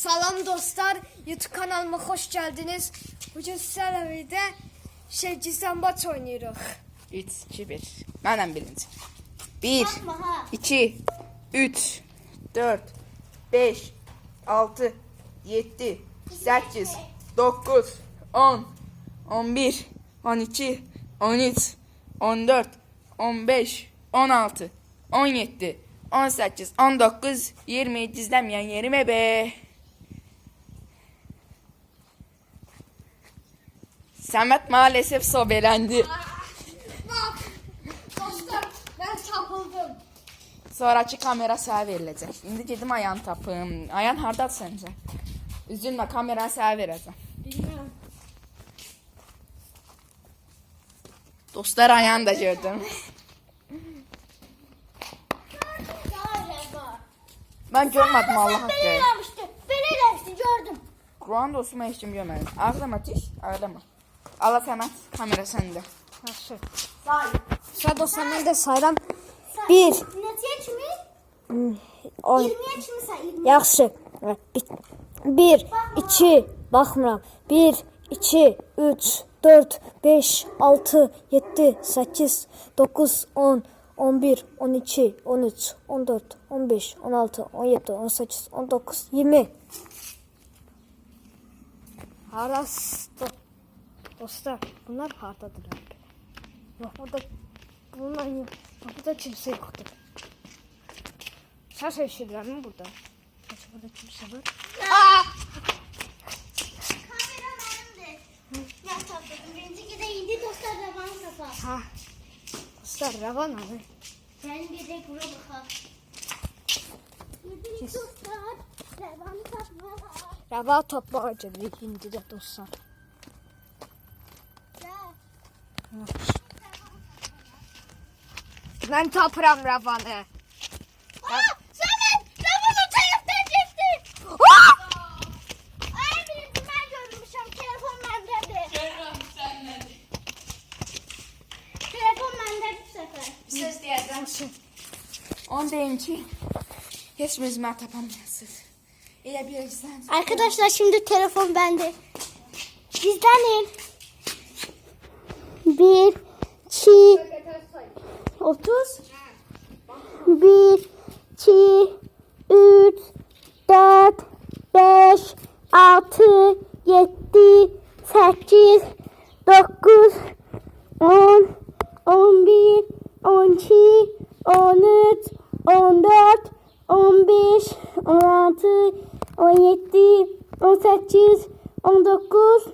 Salam dostlar, YouTube kanalıma hoş geldiniz. Bugün sizlerle birlikte gizembaç oynuyoruz. 3, 2, 1. Mənim birinci. 1, 2, 3, 4, 5, 6, 7, 8, 9, 10, 11, 12, 13, 14, 15, 16, 17, 18, 19, 20 dizləməyən yerime be. Səməd maalesef sobelendi. Dostlar, ben sapıldım. Sonraki kamera sənə veriləcək. İndi gedim Ayan tapım. Ayan hardadır səncə? Üzülmə, kameranı sənə verəcəm. Bilmiyorum. Dostlar, Ayan da gördüm. Ben görmedim Allah haqqı. Belə eləmişdi, gördüm. Kur'an olsun, mən heç kim görmədim. Ağlama Tiş, ağlama. Allah Səməd, kamera səndə. Yaxşı. Say. Sen dostlar, ben de sayıram. 1, Neçəyə kimi? 10. 20'ye kimi say. 20. Yaxşı. 1, 2, baxmıram. 1, 2, 3, 4, 5, 6, 7, 8, 9, 10, 11, 12, 13, 14, 15, 16, 17, 18, 19, 20. Harasta. Dostlar, bunlar hardadır abi. Yok, bunlar yok. Burada kimse yoktur. Ses eşitler mi burada? Burada kimse var. Kamera benimdir. Ya tatlım. Birinci gide indi dostlar da bana sapa. Ha. Dostlar, Ravan abi. Ben bir de bura bakalım. Yedilik dostlar. Revanı tapma. Ravan topla acılı hindi de dostlar. Ben tapıram Ravan'ı. Sen Revanı taraftan çekti. Ay birinci ben görmüşüm. Telefon bendedir. Telefon bendedir bu sefer. Söz deyəcəm. Onu deyim ki, heç biriniz mənə tapamayasınız. Elə bilirsən. Arkadaşlar şimdi telefon bende. Bizdenin. 1, 2, 30. 1, 2, 3, 4, 5, 6, 7, 8, 9, 10, 11, 12, 13, 14, 15, 16, 17, 18, 19,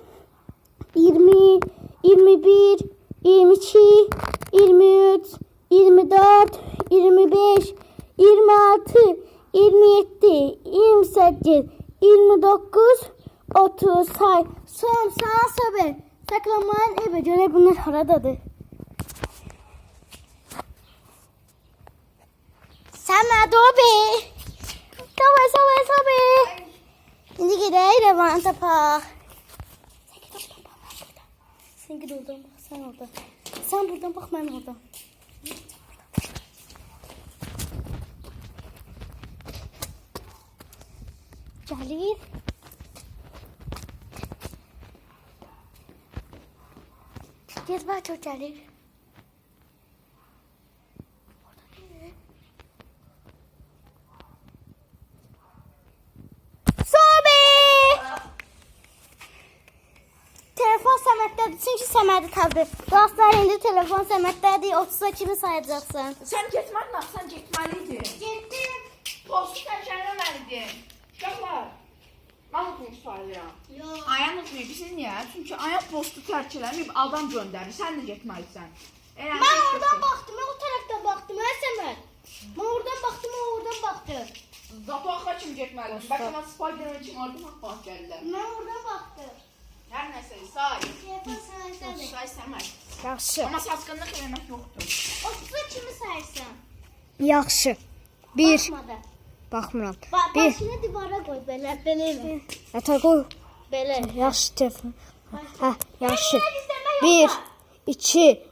20, 21, 22, 23, 24, 25, 26, 27, 28, 29, 30 say. Son sağa sobe. Saklanmayan eve göre bunlar haradadır. Səməd abi. Sobe. Şimdi gidelim Revan tapaq. Sen git oradan bak, sen oradan. Sen buradan bak, ben oradan. Gəlir. Gez bak, çok gəlir. Telefon Səməd'dədir. Çünki Səməd'i tabi. Dostlar, indi telefon Səməd'dədir. 30'a kimi sayacaqsın? Sən getmədin, sən getməliydin. Getdim. Postu təkərləməliydin. Uşaqlar, mən unutmuş sayılıram. Yox. Ayan unutmuyor, bilirsiniz niyə? Çünki Ayan postu tərk eləməyib, adam göndərir. Sən də getməlisən. Mən oradan baxdım, mən o tərəfdən baxdım. Hə Səməd? Mən oradan baxdım, o oradan baxdı. Zato axıra kimi getməliydin. Bəlkə mən Spider-Man kimi oradan haqq gəlirlər. Mən oradan baxdım. Hər nəsə, say. Telefon Səməd'dədir. Say Səməd. Yaxşı. Amma saçqınlıq eləmək yoxdur. 30'a kimi sayırsan? Yaxşı. 1, Baxmadı. baxmıram. Ba 1, başını divara qoy, belə elə. yatağa qoy. Belə. Yaxşı telefon. Hə, yaxşı. 1, 2,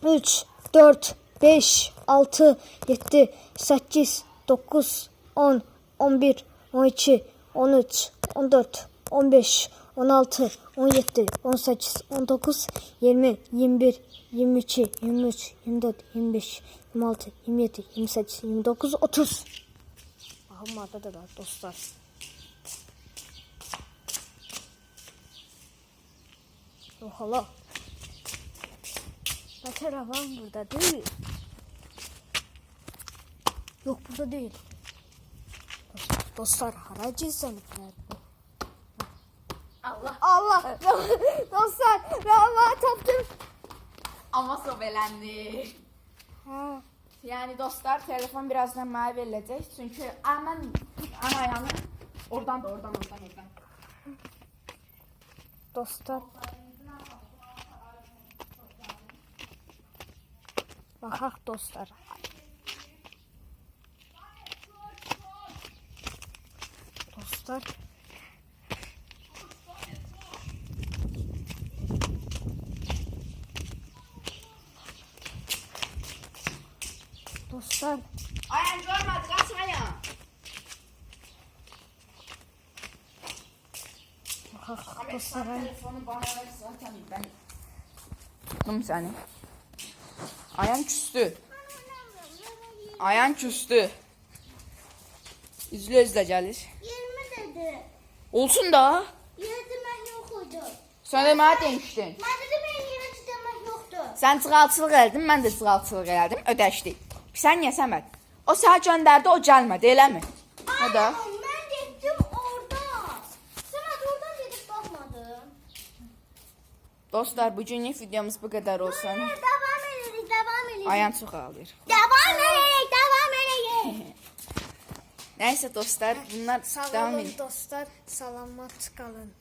3, 4, 5, 6, 7, 8, 9, 10, 11, 12, 13, 14, 15, 16, 17, 18, 19, 20, 21, 22, 23, 24, 25, 26, 27, 28, 29, 30. Bakın orada da var dostlar. Ohala. Ne taraf var burada değil. Yok burada değil. Dostlar harac sanıklar. Allah. Dostlar Allah tapdım. Amma sobelendi. Ha. Yani dostlar telefon birazdan mənə veriləcək. Çünki mən ayağını oradan. Dostlar. Bakaq dostlar. Dostlar. Dostlar. Ayağın görmədi, qaç ayağın. Bakaq dostlar. Telefonu bana ver zaten ben. Tuttum seni. Ayağın küstü. Ayağın küstü. Üzlə gəlir. 20 dedi. Olsun da. 7 demək yox idi. Sən də mənə demişdin. Mən dedim 20 demək yoxdur. Sən çıxalçılıq elədin, mən də çıxalçılıq elədim, ödəşdik. Sən niyə Səməd? O sənə göndərdi, o gəlmədi, eləmi? O da. Mən getdim orada. Sən oradan gedib baxmadın. Dostlar, bugünlük videomuz bu qədər olsun. Davam edirik. Ayağın çox ağlayır. Davam edirik. Nəysə dostlar, bunlar Sağ devam olun edir. dostlar. Salamat qalın.